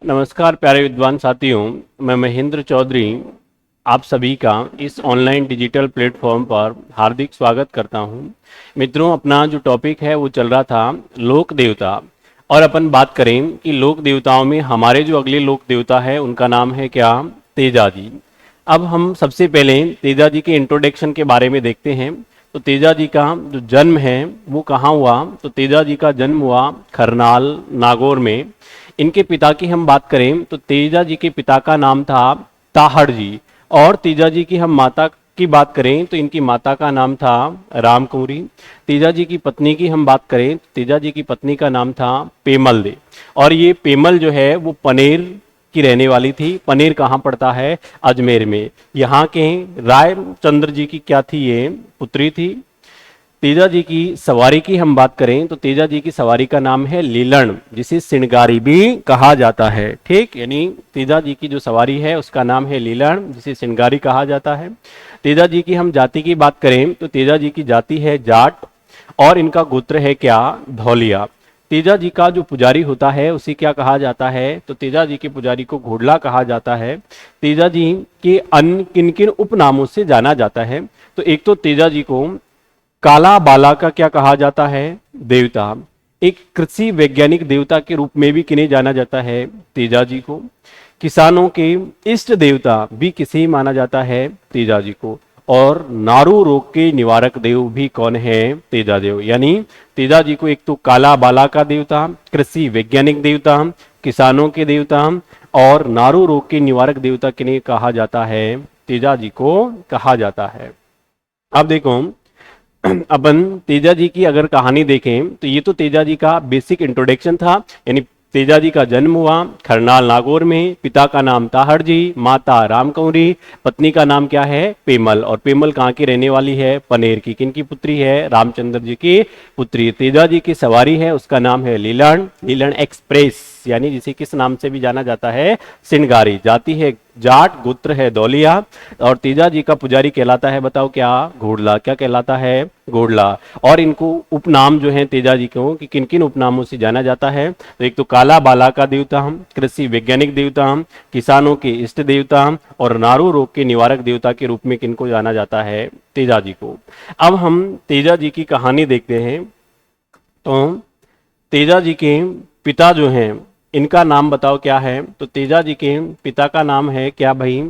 नमस्कार प्यारे विद्वान साथियों, मैं महेंद्र चौधरी आप सभी का इस ऑनलाइन डिजिटल प्लेटफॉर्म पर हार्दिक स्वागत करता हूं। मित्रों, अपना जो टॉपिक है वो चल रहा था लोक देवता, और अपन बात करें कि लोक देवताओं में हमारे जो अगले लोक देवता है उनका नाम है क्या? तेजा जी। अब हम सबसे पहले तेजा जी के इंट्रोडक्शन के बारे में देखते हैं। तो तेजा जी का जो जन्म है वो कहाँ हुआ? तो तेजा जी का जन्म हुआ खरनाल नागौर में। इनके पिता की हम बात करें तो तेजा जी के पिता का नाम था ताहड़ जी, और तेजा जी की हम माता की बात करें तो इनकी माता का नाम था रामकुंवरी। तेजा जी की पत्नी की हम बात करें तो तेजा जी की पत्नी का नाम था पेमल दे, और ये पेमल जो है वो पनेर की रहने वाली थी। पनेर कहाँ पड़ता है? अजमेर में। यहाँ के रायचंद्र जी की क्या थी? ये पुत्री थी। तेजा जी की सवारी की हम बात करें तो तेजा जी की सवारी का नाम है लीलन, जिसे सिंगारी भी कहा जाता है। ठीक, यानी तेजा जी की जो सवारी है उसका नाम है लीलन, जिसे सिंगारी कहा जाता है। तेजा जी की हम जाति की बात करें तो तेजा जी की जाति है जाट, और इनका गोत्र है क्या? धौलिया। तेजा जी का जो पुजारी होता है उसे क्या कहा जाता है? तो तेजा जी के पुजारी को घोड़ला कहा जाता है। तेजा जी के अन्य किन किन उपनामों से जाना जाता है? तो एक तो तेजा जी को काला बाला का क्या कहा जाता है? देवता। एक कृषि वैज्ञानिक देवता के रूप में भी किन्हें जाना जाता है? तेजा जी को। किसानों के इष्ट देवता भी किसे माना जाता है? तेजा जी को। और नारू रोग के निवारक देव भी कौन है? तेजा देव। यानी तेजा जी को एक तो काला बाला का देवता, कृषि वैज्ञानिक देवता, किसानों के देवता, और नारू रोग के निवारक देवता किन्हें कहा जाता है? तेजा जी को कहा जाता है। अब देखो, अपन तेजा जी की अगर कहानी देखें तो ये तो तेजा जी का बेसिक इंट्रोडक्शन था। यानी तेजा जी का जन्म हुआ खरनाल नागौर में, पिता का नाम ताहड़ जी, माता रामकुंवरी, पत्नी का नाम क्या है? पेमल। और पेमल कहाँ की रहने वाली है? पनेर की। किन की पुत्री है? रामचंद्र जी की पुत्री। तेजा जी की सवारी है उसका नाम है लीलन, लीलन एक्सप्रेस, यानी जिसे किस नाम से भी जाना जाता है? सिंगारी। जाति है जाट, गोत्र है दौलिया, और तेजा जी का पुजारी कहलाता है, बताओ क्या? घोड़ला। क्या कहलाता है? घोड़ला। और इनको उपनाम जो है तेजा जी को कि किन किन उपनामों से जाना जाता है? तो एक तो काला बाला का देवता हम, कृषि वैज्ञानिक देवता हम, किसानों के इष्ट देवता हम, और नारू रोग के निवारक देवता के रूप में किनको जाना जाता है? तेजा जी को। अब हम तेजा जी की कहानी देखते हैं। तो तेजा जी के पिता जो हैं इनका नाम बताओ क्या है? तो तेजा जी के पिता का नाम है क्या भाई?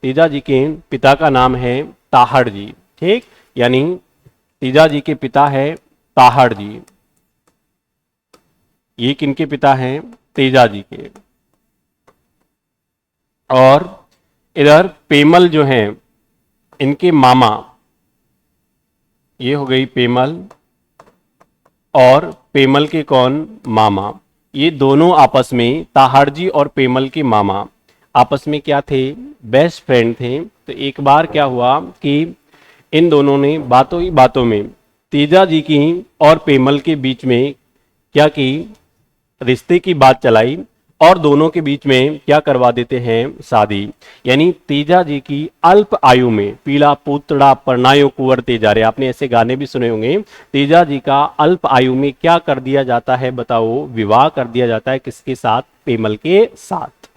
तेजा जी के पिता का नाम है ताहड़ जी। ठीक, यानी तेजा जी के पिता है ताहड़ जी। ये किनके पिता हैं? तेजा जी के। और इधर पेमल जो हैं इनके मामा, ये हो गई पेमल, और पेमल के कौन? मामा। ये दोनों आपस में, ताहड़ जी और पेमल के मामा आपस में क्या थे? बेस्ट फ्रेंड थे। तो एक बार क्या हुआ कि इन दोनों ने बातों ही बातों में तेजा जी की और पेमल के बीच में क्या की? रिश्ते की बात चलाई, और दोनों के बीच में क्या करवा देते हैं? शादी। यानी तेजा जी की अल्प आयु में, पीला पुतड़ा परनायो कुंवर तेजा रे, आपने ऐसे गाने भी सुने होंगे। तेजा जी का अल्प आयु में क्या कर दिया जाता है? बताओ, विवाह कर दिया जाता है। किसके साथ? पेमल के साथ।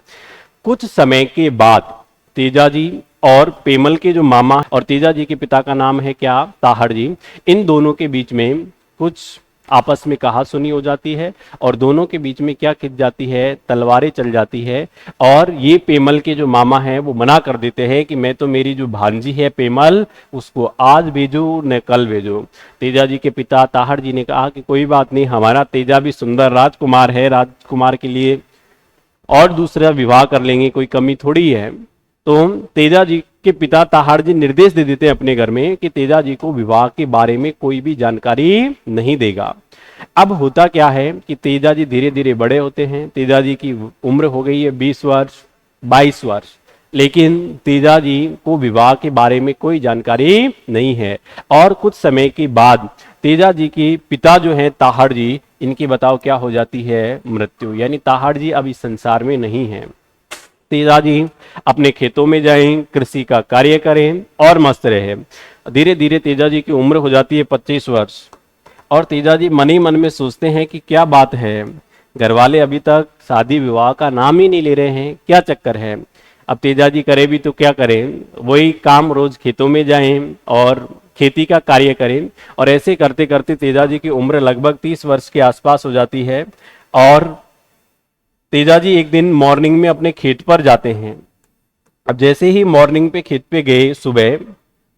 कुछ समय के बाद तेजा जी और पेमल के जो मामा, और तेजा जी के पिता का नाम है क्या? ताहड़ जी, इन दोनों के बीच में कुछ आपस में कहा सुनी हो जाती है, और दोनों के बीच में क्या खिंच जाती है? तलवारें चल जाती है। और ये पेमल के जो मामा हैं वो मना कर देते हैं कि मैं तो, मेरी जो भांजी है पेमल, उसको आज भेजो न कल भेजो। तेजा जी के पिता ताहड़ जी ने कहा कि कोई बात नहीं, हमारा तेजा भी सुंदर राजकुमार है, राजकुमार के लिए और दूसरा विवाह कर लेंगे, कोई कमी थोड़ी है। तो तेजा जी के पिता ताहड़ जी निर्देश दे देते हैं अपने घर में कि तेजा जी को विवाह के बारे में कोई भी जानकारी नहीं देगा। अब होता क्या है कि तेजा जी धीरे धीरे बड़े होते हैं। तेजा जी की उम्र हो गई है 20 वर्ष, 22 वर्ष, लेकिन तेजा जी को विवाह के बारे में कोई जानकारी नहीं है। और कुछ समय के बाद तेजा जी के पिता जो हैं ताहड़ जी, इनकी बताओ क्या हो जाती है? मृत्यु। यानी ताहड़ जी अब इस संसार में नहीं है। तेजा जी अपने खेतों में जाएं, कृषि का कार्य करें और मस्त रहे। धीरे धीरे तेजा जी की उम्र हो जाती है 25 वर्ष, और तेजा जी मन ही मन में सोचते हैं कि क्या बात है, घर वाले अभी तक शादी विवाह का नाम ही नहीं ले रहे हैं, क्या चक्कर है। अब तेजा जी करे भी तो क्या करें, वही काम, रोज खेतों में जाएं और खेती का कार्य करें। और ऐसे करते करते तेजा जी की उम्र लगभग 30 वर्ष के आसपास हो जाती है। और तेजा जी एक दिन मॉर्निंग में अपने खेत पर जाते हैं। अब जैसे ही मॉर्निंग पे खेत पे गए सुबह,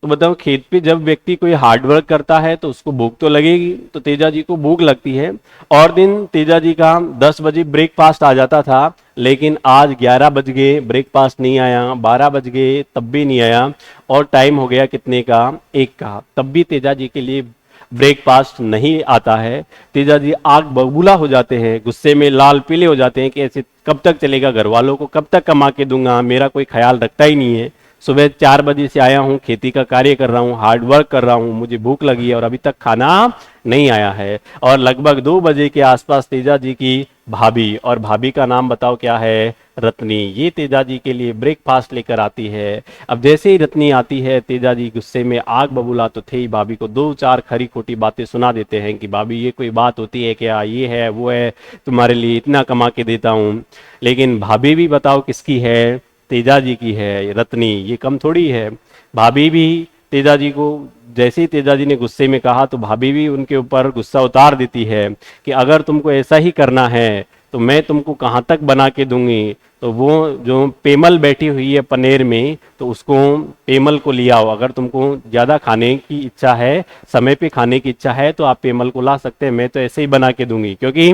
तो बताओ खेत पे जब व्यक्ति कोई हार्ड वर्क करता है तो उसको भूख तो लगेगी, तो तेजा जी को भूख लगती है। और दिन तेजा जी का 10 बजे ब्रेकफास्ट आ जाता था, लेकिन आज 11 बज गए, ब्रेकफास्ट नहीं आया, 12 बज गए तब भी नहीं आया। और टाइम हो गया कितने का, 1 का, तब भी तेजा जी के लिए ब्रेकफास्ट नहीं आता है। तेजा जी आग बबूला हो जाते हैं, गुस्से में लाल पीले हो जाते हैं कि ऐसे कब तक चलेगा, घर वालों को कब तक कमा के दूंगा, मेरा कोई ख्याल रखता ही नहीं है। सुबह 4 बजे से आया हूँ, खेती का कार्य कर रहा हूँ, हार्ड वर्क कर रहा हूँ, मुझे भूख लगी है और अभी तक खाना नहीं आया है। और लगभग 2 बजे के आसपास तेजा जी की भाभी, और भाभी का नाम बताओ क्या है, रत्नी, ये तेजा जी के लिए ब्रेकफास्ट लेकर आती है। अब जैसे ही रत्नी आती है, तेजा जी गुस्से में आग बबूला तो थे ही, भाभी को 2-4 खरी खोटी बातें सुना देते हैं कि भाभी ये कोई बात होती है क्या, ये है वो है, तुम्हारे लिए इतना कमा के देता हूँ। लेकिन भाभी भी बताओ किसकी है, तेजा जी की है, रत्नी, ये कम थोड़ी है। भाभी भी तेजा जी को, जैसे ही तेजा जी ने गुस्से में कहा तो भाभी भी उनके ऊपर गुस्सा उतार देती है कि अगर तुमको ऐसा ही करना है तो मैं तुमको कहाँ तक बना के दूंगी। तो वो जो पेमल बैठी हुई है पनेर में, तो उसको, पेमल को ले आओ, अगर तुमको ज़्यादा खाने की इच्छा है, समय पे खाने की इच्छा है तो आप पेमल को ला सकते हैं, मैं तो ऐसे ही बना के दूंगी। क्योंकि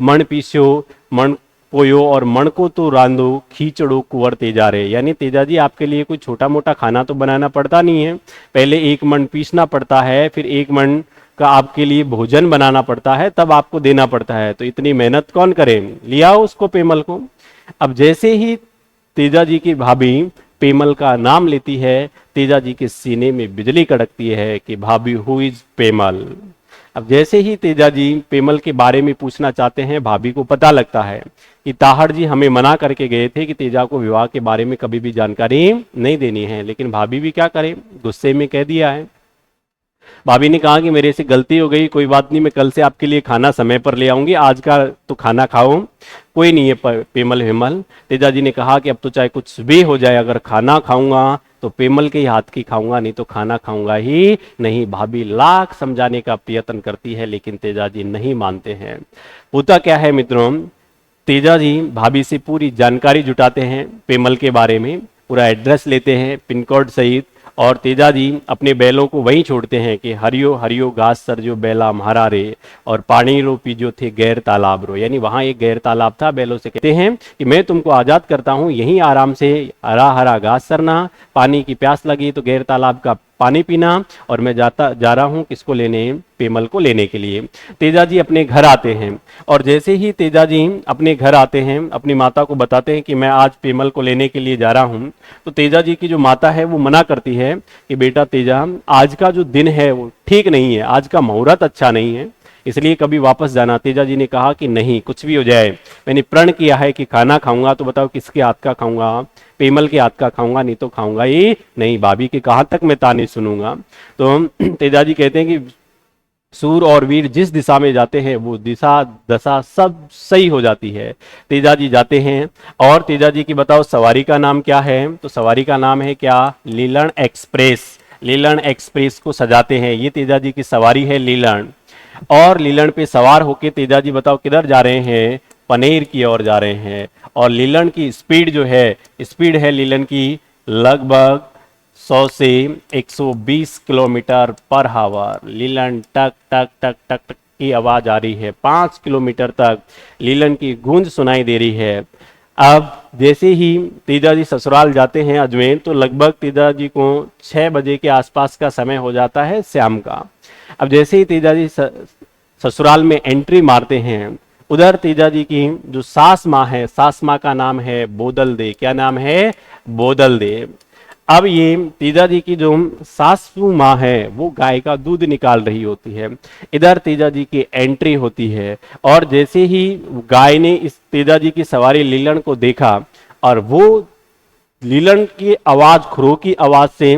मण पीसो मण पोयो और मण को तो रांधो खींचड़ो कुंवर तेजा रे, यानी तेजा जी आपके लिए कोई छोटा मोटा खाना तो बनाना पड़ता नहीं है, पहले 1 मण पीसना पड़ता है, फिर 1 मण का आपके लिए भोजन बनाना पड़ता है, तब आपको देना पड़ता है। तो इतनी मेहनत कौन करे, लिया उसको पेमल को। अब जैसे ही तेजा जी की भाभी पेमल का नाम लेती है, तेजा जी के सीने में बिजली कड़कती है कि भाभी हु इज पेमल। अब जैसे ही तेजा जी पेमल के बारे में पूछना चाहते हैं, भाभी को पता लगता है कि ताहड़ जी हमें मना करके गए थे कि तेजा को विवाह के बारे में कभी भी जानकारी नहीं देनी है, लेकिन भाभी भी क्या करे, गुस्से में कह दिया है। भाभी ने कहा कि मेरे से गलती हो गई, कोई बात नहीं, मैं कल से आपके लिए खाना समय पर ले आऊंगी, आज का तो खाना खाओ, कोई नहीं है पेमल हेमल। तेजा जी ने कहा कि अब तो चाहे कुछ भी हो जाए, अगर खाना खाऊंगा तो पेमल के ही हाथ की खाऊंगा, नहीं तो खाना खाऊंगा ही नहीं। भाभी लाख समझाने का प्रयत्न करती है, लेकिन तेजा जी नहीं मानते हैं। होता क्या है मित्रों, तेजा जी भाभी से पूरी जानकारी जुटाते हैं पेमल के बारे में, पूरा एड्रेस लेते हैं पिन कोड सहित, और तेजा जी अपने बैलों को वहीं छोड़ते हैं कि हरियो हरियो घास सर जो बैला म्हारा रे, और पानी रो पीजो थे गैर तालाब रो, यानी वहां एक गैर तालाब था, बैलों से कहते हैं कि मैं तुमको आजाद करता हूं, यहीं आराम से हरा हरा घास सरना, पानी की प्यास लगी तो गैर तालाब का पानी पीना, और मैं जा रहा हूं किसको लेने, पेमल को लेने के लिए। तेजा जी अपने घर आते हैं, और जैसे ही तेजा जी अपने घर आते हैं, अपनी माता को बताते हैं कि मैं आज पेमल को लेने के लिए जा रहा हूं, तो तेजा जी की जो माता है वो मना करती है कि बेटा तेजा, आज का जो दिन है वो ठीक नहीं है, आज का मुहूर्त अच्छा नहीं है, इसलिए कभी वापस जाना। तेजा जी ने कहा कि नहीं, कुछ भी हो जाए, मैंने प्रण किया है कि खाना खाऊंगा, तो बताओ किसके हाथ का खाऊंगा, पेमल के हाथ का खाऊंगा, नहीं तो खाऊंगा ही नहीं, भाभी के कहाँ तक मैं ताने सुनूंगा। तो तेजा जी कहते हैं कि सूर और वीर जिस दिशा में जाते हैं वो दिशा दशा सब सही हो जाती है। तेजा जी जाते हैं, और तेजा जी की बताओ सवारी का नाम क्या है, तो सवारी का नाम है क्या, लीलन एक्सप्रेस। लीलन एक्सप्रेस को सजाते हैं, ये तेजा जी की सवारी है लीलन। और लीलन पे सवार होके तेजा जी बताओ किधर जा रहे हैं, पनेर की ओर जा रहे हैं। और लीलन की स्पीड जो है, स्पीड है लीलन की लगभग 100 से 120 किलोमीटर पर हावर। लीलन टक टक टक टक टक की आवाज आ रही है, 5 किलोमीटर तक लीलन की गूंज सुनाई दे रही है। अब जैसे ही तेजा जी ससुराल जाते हैं अजमेर, तो लगभग तेजा जी को 6 बजे के आसपास का समय हो जाता है शाम का। अब जैसे ही तेजा जी ससुराल में एंट्री मारते हैं, उधर तेजा जी की जो सास माँ है, सास माँ का नाम है बोदल दे। क्या नाम है, बोदल दे। अब ये तेजा जी की जो सासू माँ है वो गाय का दूध निकाल रही होती है, इधर तेजा जी की एंट्री होती है। और जैसे ही गाय ने इस तेजा जी की सवारी लीलन को देखा, और वो लीलन की आवाज, खुरों की आवाज से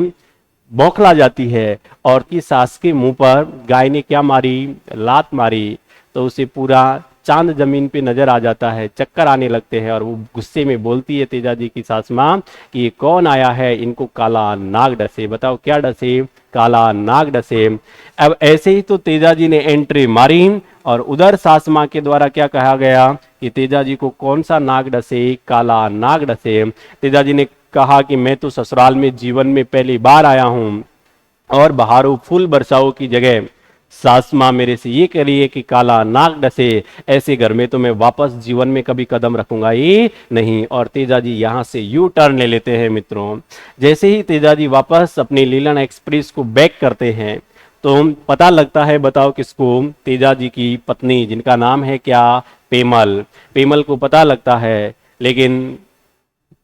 बौखला जाती है और कि सास के मुंह पर गाय ने क्या मारी, लात मारी, तो उसे पूरा चांद जमीन पे नजर आ जाता है, चक्कर आने लगते हैं और वो गुस्से में बोलती है तेजाजी की सास माँ कि ये कौन आया है, इनको काला नाग डसे। बताओ क्या डसे, काला नाग डसे। अब ऐसे ही तो तेजाजी ने एंट्री मारी और उधर सास माँ के द्वारा क्या कहा गया कि तेजाजी को कौन सा नाग डसे, काला नाग डसे। तेजाजी ने कहा कि मैं तो ससुराल में जीवन में पहली बार आया हूं और बहारों फूल बरसाओं की जगह सास माँ मेरे से ये कह रही है कि काला नाग डसे, ऐसे घर में तो मैं वापस जीवन में कभी कदम रखूंगा ही नहीं। और तेजाजी यहाँ से यू टर्न ले लेते हैं मित्रों। जैसे ही तेजाजी वापस अपनी लीलन एक्सप्रेस को बैक करते हैं तो पता लगता है, बताओ किसको, तेजाजी की पत्नी जिनका नाम है क्या, पेमल। पेमल को पता लगता है, लेकिन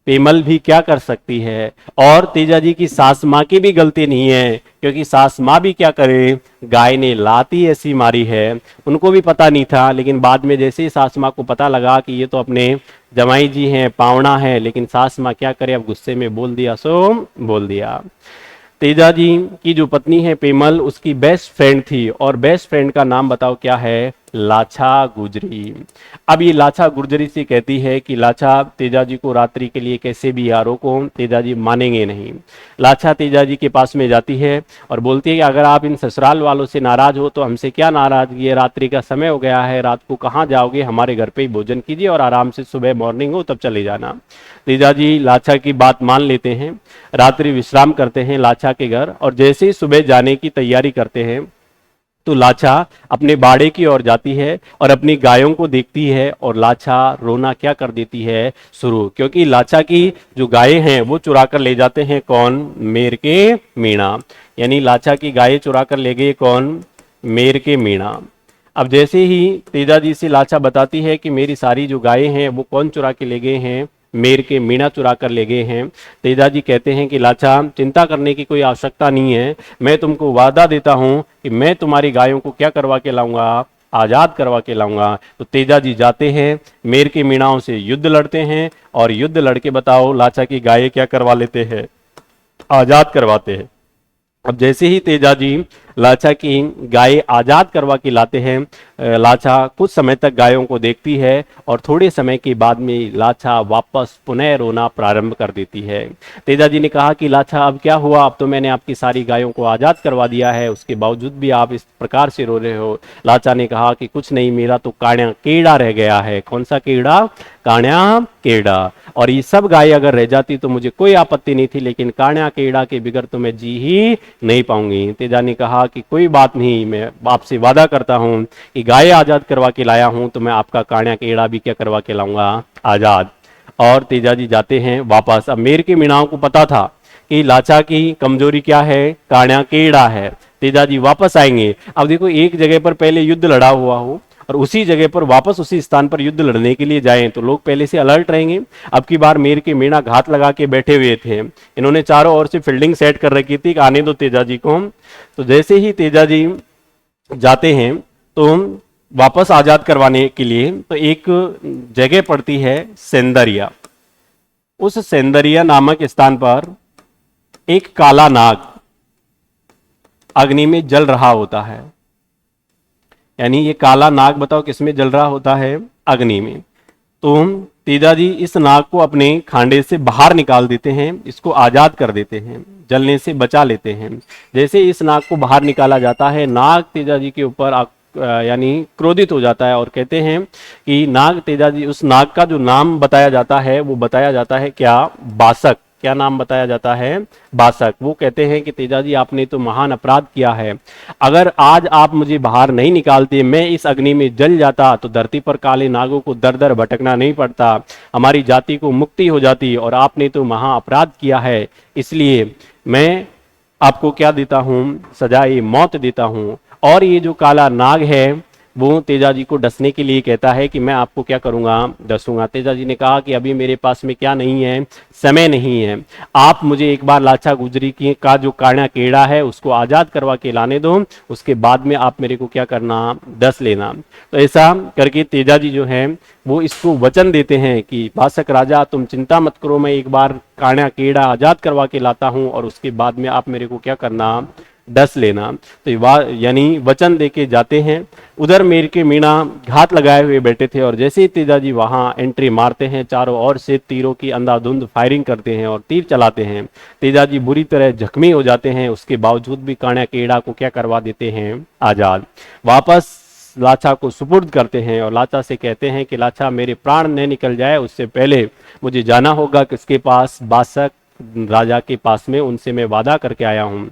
पेमल भी क्या कर सकती है, और तेजाजी की सास माँ की भी गलती नहीं है, क्योंकि सास माँ भी क्या करे, गाय ने लाती ऐसी मारी है, उनको भी पता नहीं था। लेकिन बाद में जैसे ही सास माँ को पता लगा कि ये तो अपने जमाई जी हैं, पावना है, लेकिन सास माँ क्या करे, अब गुस्से में बोल दिया सो बोल दिया। तेजाजी की जो पत्नी है पेमल, उसकी बेस्ट फ्रेंड थी, और बेस्ट फ्रेंड का नाम बताओ क्या है, लाछा गुजरी। अब ये लाछा गुजरी से कहती है कि लाछा तेजाजी को रात्रि के लिए कैसे भी यारों को, तेजाजी मानेंगे नहीं। लाछा तेजाजी के पास में जाती है और बोलती है कि अगर आप इन ससुराल वालों से नाराज हो तो हमसे क्या नाराजगी है, रात्रि का समय हो गया है, रात को कहाँ जाओगे, हमारे घर पे ही भोजन कीजिए और आराम से सुबह मॉर्निंग हो तब चले जाना। तेजाजी लाछा की बात मान लेते हैं, रात्रि विश्राम करते हैं लाछा के घर, और जैसे ही सुबह जाने की तैयारी करते हैं तो लाछा अपने बाड़े की ओर जाती है और अपनी गायों को देखती है, और लाछा रोना क्या कर देती है शुरू, क्योंकि लाछा की जो गायें हैं वो चुरा कर ले जाते हैं कौन, मेर के मीणा। यानी लाछा की गायें चुरा कर ले गए कौन, मेर के मीणा। अब जैसे ही तेजाजी से लाछा बताती है कि मेरी सारी जो गायें हैं वो कौन चुरा के ले गए हैं, मेर के मीणा चुरा कर ले गए हैं। तेजाजी कहते हैं कि लाछा चिंता करने की कोई आवश्यकता नहीं है, मैं तुमको वादा देता हूं कि मैं तुम्हारी गायों को क्या करवा के लाऊंगा, आजाद करवा के लाऊंगा। तो तेजाजी जाते हैं, मेर के मीणाओं से युद्ध लड़ते हैं, और युद्ध लड़के बताओ लाछा की गायें क्या करवा लेते हैं, आजाद करवाते हैं। अब जैसे ही तेजाजी लाछा की गाय आजाद करवा के लाते हैं, लाछा कुछ समय तक गायों को देखती है और थोड़े समय के बाद में लाछा वापस पुनः रोना प्रारंभ कर देती है। तेजाजी ने कहा कि लाछा अब क्या हुआ, अब तो मैंने आपकी सारी गायों को आजाद करवा दिया है, उसके बावजूद भी आप इस प्रकार से रो रहे हो। लाछा ने कहा कि कुछ नहीं, मेरा तो काण्या केड़ा रह गया है। कौन सा केड़ा, काण्या केड़ा। और ये सब गाय अगर रह जाती तो मुझे कोई आपत्ति नहीं थी, लेकिन काण्या केड़ा के बिगर तो मैं जी ही नहीं पाऊंगी। तेजा ने कहा कि कोई बात नहीं, मैं आपसे वादा करता हूं कि गाय आजाद करवा के लाया हूं तो मैं आपका काण्या केड़ा भी क्या करवा के लाऊंगा, आजाद। और तेजाजी जाते हैं वापस। अब मेर के मीणाओं को पता था कि लाछा की कमजोरी क्या है, काण्या केड़ा है। तेजाजी वापस आएंगे। अब देखो, एक जगह पर पहले युद्ध लड़ा हुआ हो और उसी जगह पर वापस उसी स्थान पर युद्ध लड़ने के लिए जाएं तो लोग पहले से अलर्ट रहेंगे। अब की बार मेर के मीणा घात लगा के बैठे हुए थे, इन्होंने चारों ओर से फील्डिंग सेट कर रखी थी कि आने दो तेजाजी को। तो जैसे ही तेजाजी जाते हैं तो वापस आजाद करवाने के लिए, तो एक जगह पड़ती है सेंदरिया। उस सेंदरिया नामक स्थान पर एक काला नाग अग्नि में जल रहा होता है। यानी ये काला नाग बताओ किसमें जल रहा होता है, अग्नि में। तो तेजाजी इस नाग को अपने खांडे से बाहर निकाल देते हैं, इसको आजाद कर देते हैं, जलने से बचा लेते हैं। जैसे इस नाग को बाहर निकाला जाता है, नाग तेजाजी के ऊपर यानी क्रोधित हो जाता है और कहते हैं कि नाग तेजाजी, उस नाग का जो नाम बताया जाता है वो बताया जाता है क्या, बासक। क्या नाम बताया जाता है, बासक। वो कहते हैं कि तेजाजी आपने तो महान अपराध किया है, अगर आज आप मुझे बाहर नहीं निकालते, मैं इस अग्नि में जल जाता तो धरती पर काले नागों को दर दर भटकना नहीं पड़ता, हमारी जाति को मुक्ति हो जाती, और आपने तो महा अपराध किया है, इसलिए मैं आपको क्या देता हूं, सजाए मौत देता हूं। और ये जो काला नाग है वो तेजा जी को डसने के लिए कहता है कि मैं आपको क्या करूंगा, डसूंगा। तेजा जी ने कहा कि अभी मेरे पास में क्या नहीं है, समय नहीं है, आप मुझे एक बार लाचा गुजरी की का जो काना केड़ा है उसको आजाद करवा के लाने दो, उसके बाद में आप मेरे को क्या करना, डस लेना। तो ऐसा करके तेजा जी जो है वो इसको वचन देते हैं कि बासक राजा तुम चिंता मत करो, मैं एक बार काना केड़ा आजाद करवा के लाता हूं और उसके बाद में आप मेरे को क्या करना, डस लेना। तो यानी वचन देके जाते हैं। उधर मेर के मीणा घात लगाए हुए बैठे थे और जैसे ही तेजा जी वहां एंट्री मारते हैं, चारों ओर से तीरों की अंधाधुंध फायरिंग करते हैं और तीर चलाते हैं। तेजा जी बुरी तरह जख्मी हो जाते हैं, उसके बावजूद भी काना केड़ा को क्या करवा देते हैं, आजाद। वापस लाचा को सुपुर्द करते हैं और लाचा से कहते हैं कि लाचा मेरे प्राण न निकल जाए उससे पहले मुझे जाना होगा किसके पास, बासक राजा के पास में, उनसे मैं वादा करके आया हूं।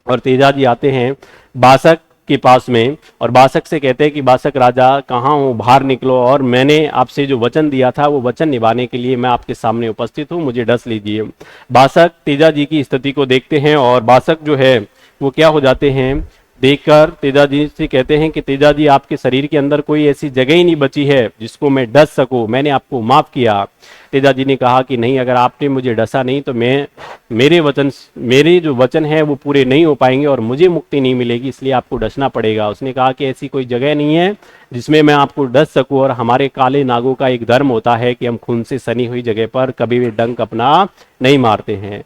और तेजा जी आते हैं बासक के पास में और बासक से कहते हैं कि बासक राजा कहाँ हो, बाहर निकलो और मैंने आपसे जो वचन दिया था वो वचन निभाने के लिए मैं आपके सामने उपस्थित हूँ, मुझे डस लीजिए। बासक तेजा जी की स्थिति को देखते हैं और बासक जो है वो क्या हो जाते हैं, देखकर तेजा जी से कहते हैं कि तेजा जी आपके शरीर के अंदर कोई ऐसी जगह ही नहीं बची है जिसको मैं डस सकूं, मैंने आपको माफ किया। तेजा जी ने कहा कि नहीं, अगर आपने मुझे डसा नहीं तो मेरे जो वचन है वो पूरे नहीं हो पाएंगे और मुझे मुक्ति नहीं मिलेगी, इसलिए आपको डसना पड़ेगा। उसने कहा कि ऐसी कोई जगह नहीं है जिसमें मैं आपको डस सकूं, और हमारे काले नागों का एक धर्म होता है कि हम खून से सनी हुई जगह पर कभी भी डंक अपना नहीं मारते हैं।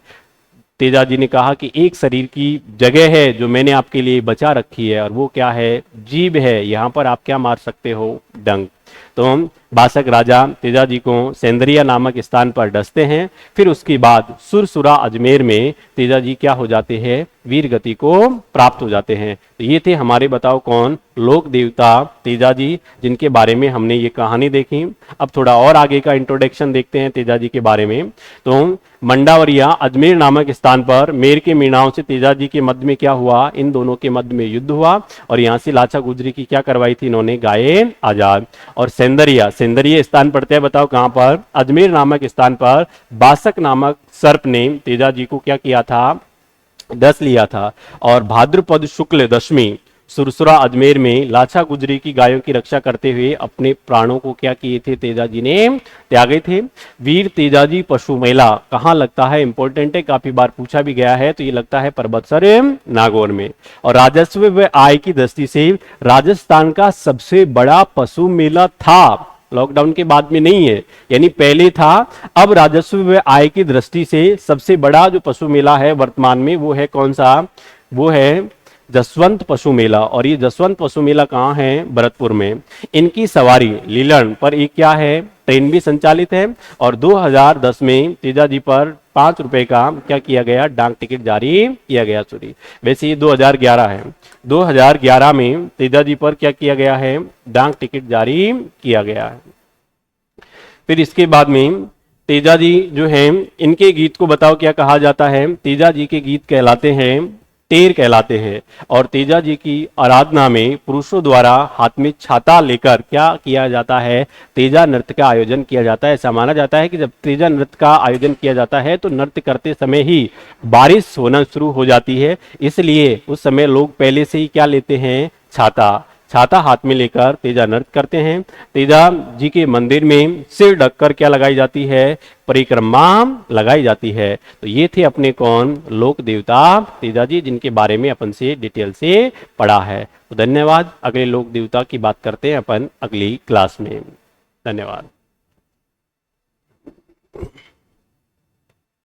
तेजा जी ने कहा कि एक शरीर की जगह है जो मैंने आपके लिए बचा रखी है और वो क्या है, जीभ है, यहां पर आप क्या मार सकते हो, डंक। तो बासक राजा तेजा जी को सेंदरिया नामक स्थान पर डसते हैं। फिर उसके बाद सुरसुरा अजमेर में तेजा जी क्या हो जाते हैं, वीर गति को प्राप्त हो जाते हैं। तो ये थे हमारे बताओ कौन, लोक देवता तेजा जी, जिनके बारे में हमने ये कहानी देखी। अब थोड़ा और आगे का इंट्रोडक्शन देखते हैं तेजा जी के बारे में। तो मंडावरिया अजमेर नामक स्थान पर मेर के मीणाओं से तेजा जी के मध्य में क्या हुआ, इन दोनों के मध्य में युद्ध हुआ और यहाँ से लाचा गुजरी की क्या करवाई थी, इन्होंने गाये आजाद। और सेंदरिया स्थान पड़ते हैं बताओ कहां पर, अजमेर नामक स्थान पर बासक नामक सर्प ने तेजा जी को क्या किया था, डस लिया था। और भाद्रपद शुक्ल दशमी सुरसुरा अजमेर में लाचा गुजरी की गायों की रक्षा करते हुए अपने प्राणों को क्या किए थे, तेजा जी ने त्यागे थे। वीर तेजा जी पशु मेला कहाँ लगता है, इंपॉर्टेंट है, काफी बार पूछा भी गया है। तो ये लगता है परबतसर नागौर में। और राजस्व व आय की दृष्टि से राजस्थान का सबसे बड़ा पशु मेला था, लॉकडाउन के बाद में नहीं है, यानी पहले था। अब राजस्व व आय की दृष्टि से सबसे बड़ा जो पशु मेला है वर्तमान में वो है कौन सा, वो है जसवंत पशु मेला। और ये जसवंत पशु मेला कहाँ है, भरतपुर में। इनकी सवारी लीलन पर एक क्या है, ट्रेन भी संचालित है। और 2010 में तेजा जी पर 5 रुपए का क्या किया गया, डाक टिकट जारी किया गया। सॉरी, वैसे ये 2011 है। 2011 में तेजा जी पर क्या किया गया है, डाक टिकट जारी किया गया है। फिर इसके बाद में तेजा जी जो है, इनके गीत को बताओ क्या कहा जाता है, तेजा जी के गीत कहलाते हैं टेर कहलाते हैं। और तेजा जी की आराधना में पुरुषों द्वारा हाथ में छाता लेकर क्या किया जाता है, तेजा नृत्य का आयोजन किया जाता है। ऐसा माना जाता है कि जब तेजा नृत्य का आयोजन किया जाता है तो नृत्य करते समय ही बारिश होना शुरू हो जाती है, इसलिए उस समय लोग पहले से ही क्या लेते हैं, छाता हाथ में लेकर तेजा नृत्य करते हैं। तेजा जी के मंदिर में सिर ढककर क्या लगाई जाती है, परिक्रमा लगाई जाती है। तो ये थे अपने कौन, लोक देवता तेजा जी, जिनके बारे में अपन से डिटेल से पढ़ा है। तो धन्यवाद। अगले लोक देवता की बात करते हैं अपन अगली क्लास में। धन्यवाद।